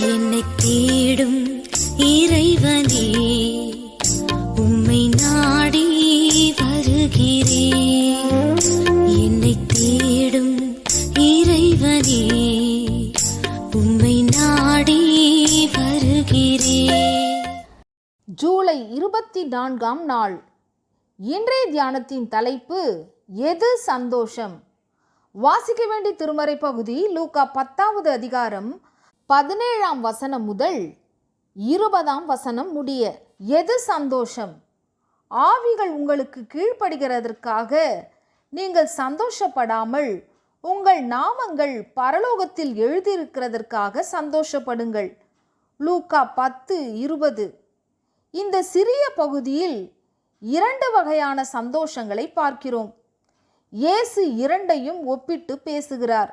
என்னை தேடும் இறைவனே, உம்மை நாடி வருகிறேன். என்னை தேடும் இறைவனே, உம்மை நாடி வருகிறேன். ஜூலை 24ஆம் நாள். இன்றைய தியானத்தின் தலைப்பு எது சந்தோஷம்? வாசிக்க வேண்டிய திருமறை பகுதி லூக்கா 10வது அதிகாரம் 17ஆம் வசனம் முதல் 20ஆம் வசனம் முடிய. எது சந்தோஷம்? ஆவிகள் உங்களுக்கு கீழ்ப்படுகிறதற்காக நீங்கள் சந்தோஷப்படாமல் உங்கள் நாமங்கள் பரலோகத்தில் எழுதியிருக்கிறதற்காக சந்தோஷப்படுங்கள். லூக்கா 10:20. இந்த சிறிய பகுதியில் 2 வகையான சந்தோஷங்களை பார்க்கிறோம். இயேசு இரண்டையும் ஒப்பிட்டு பேசுகிறார்.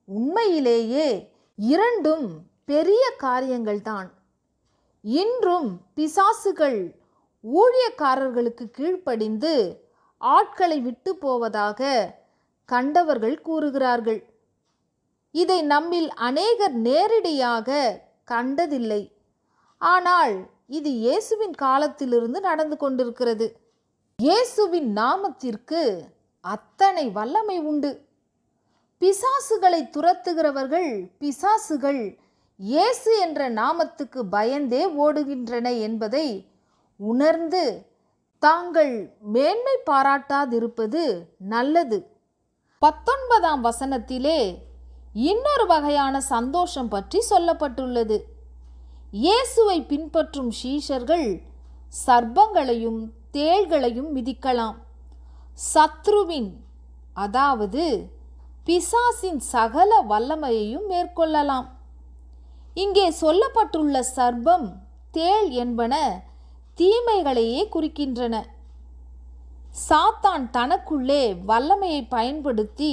உண்மையிலேயே இரண்டும் பெரிய காரியங்கள்தான். இன்றும் பிசாசுகள் ஊழியக்காரர்களுக்கு கீழ்ப்படிந்து ஆட்களை விட்டு போவதாக கண்டவர்கள் கூறுகிறார்கள். இதை நம்மில் அநேகர் நேரடியாக கண்டதில்லை. ஆனால் இது இயேசுவின் காலத்திலிருந்து நடந்து கொண்டிருக்கிறது. இயேசுவின் நாமத்திற்கு அத்தனை வல்லமை உண்டு. பிசாசுகளை துரத்துகிறவர்கள் பிசாசுகள் இயேசு என்ற நாமத்துக்கு பயந்தே ஓடுகின்றன என்பதை உணர்ந்து தாங்கள் மேன்மை பாராட்டாதிருப்பது நல்லது. 19ஆம் வசனத்திலே இன்னொரு வகையான சந்தோஷம் பற்றி சொல்லப்பட்டுள்ளது. இயேசுவை பின்பற்றும் சீஷர்கள் சர்ப்பங்களையும் தேள்களையும் மிதிக்கலாம். சத்ருவின், அதாவது பிசாசின் சகல வல்லமையையும் மேற்கொள்ளலாம். இங்கே சொல்லப்பட்டுள்ள சர்ப்பம், தேள் என்பன தீமைகளையே குறிக்கின்றன. சாத்தான் தனக்குள்ளே வல்லமையை பயன்படுத்தி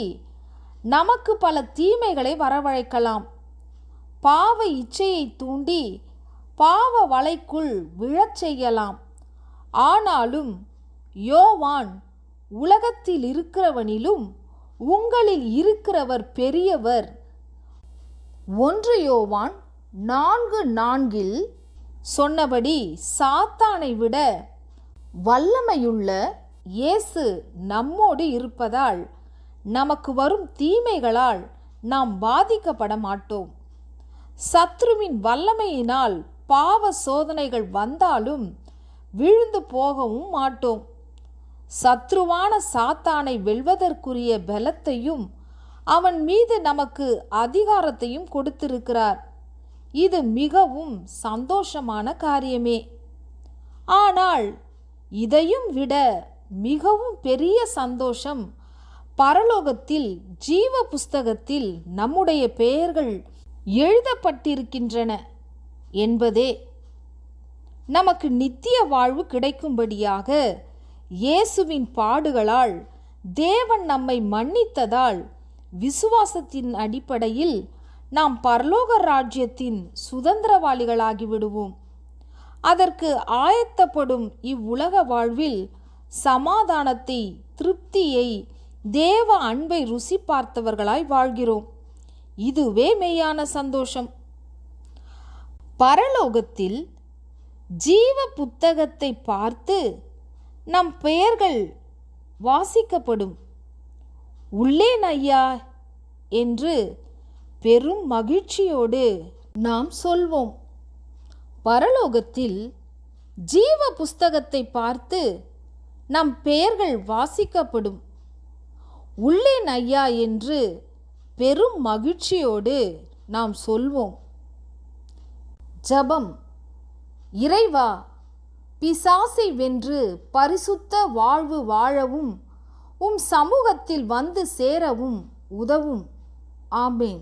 நமக்கு பல தீமைகளை வரவழைக்கலாம். பாவ இச்சையை தூண்டி பாவ வலைக்குள் விழச் செய்யலாம். ஆனாலும் யோவான், உலகத்தில் இருக்கிறவனிலும் உங்களில் இருக்கிறவர் பெரியவர், 1 யோவான் 4:4 சொன்னபடி சாத்தானை விட வல்லமையுள்ள இயேசு நம்மோடு இருப்பதால் நமக்கு வரும் தீமைகளால் நாம் பாதிக்கப்பட மாட்டோம். சத்ருவின் வல்லமையினால் பாவ சோதனைகள் வந்தாலும் விழுந்து போகவும் மாட்டோம். சத்ருவான சாத்தானை வெல்வதற்குரிய பலத்தையும் அவன் மீது நமக்கு அதிகாரத்தையும் கொடுத்திருக்கிறார். இது மிகவும் சந்தோஷமான காரியமே. ஆனால் இதையும் விட மிகவும் பெரிய சந்தோஷம் பரலோகத்தில் ஜீவ புஸ்தகத்தில் நம்முடைய பெயர்கள் எழுதப்பட்டிருக்கின்றன என்பதே. நமக்கு நித்திய வாழ்வு கிடைக்கும்படியாக இயேசுவின் பாடுகளால் தேவன் நம்மை மன்னித்ததால் விசுவாசத்தின் அடிப்படையில் நாம் பரலோக ராஜ்யத்தின் சுதந்திரவாளிகளாகிவிடுவோம். அதற்கு ஆயத்தப்படும் இவ்வுலக வாழ்வில் சமாதானத்தை, திருப்தியை, தேவ அன்பை ருசி பார்த்தவர்களாய் வாழ்கிறோம். இதுவே மெய்யான சந்தோஷம். பரலோகத்தில் ஜீவ புத்தகத்தை பார்த்து நம் பெயர்கள் வாசிக்கப்படும். உள்ளேன் ஐயா என்று பெரும் மகிழ்ச்சியோடு நாம் சொல்வோம். பரலோகத்தில் ஜீவ புஸ்தகத்தை பார்த்து நம் பெயர்கள் வாசிக்கப்படும். உள்ளேன் ஐயா என்று பெரும் மகிழ்ச்சியோடு நாம் சொல்வோம். ஜெபம். இறைவா, பிசாசை வென்று பரிசுத்த வாழ்வு வாழவும் உம் சமூகத்தில் வந்து சேரவும் உதவும். ஆமென்.